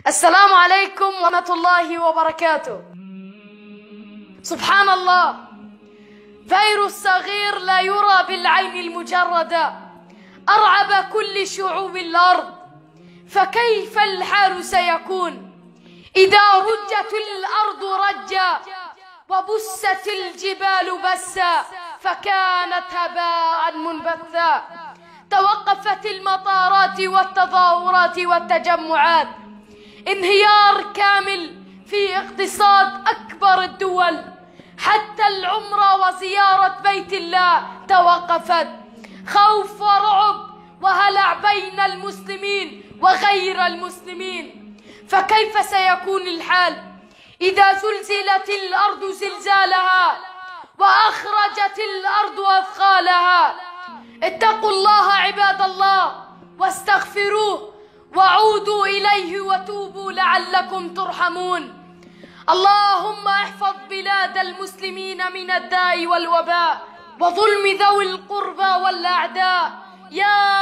السلام عليكم ورحمة الله وبركاته. سبحان الله، فيروس صغير لا يرى بالعين المجردة أرعب كل شعوب الأرض، فكيف الحال سيكون إذا رجت الأرض رجا وبست الجبال بسا فكانت هباء منبثا؟ توقفت المطارات والتظاهرات والتجمعات، انهيار كامل في اقتصاد أكبر الدول، حتى العمرة وزيارة بيت الله توقفت. خوف ورعب وهلع بين المسلمين وغير المسلمين. فكيف سيكون الحال إذا زلزلت الأرض زلزالها وأخرجت الأرض أثقالها؟ اتقوا الله عباد الله واستغفروه وعودوا إليه وتوبوا لعلكم ترحمون. اللهم احفظ بلاد المسلمين من الداء والوباء وظلم ذوي القربى والأعداء يا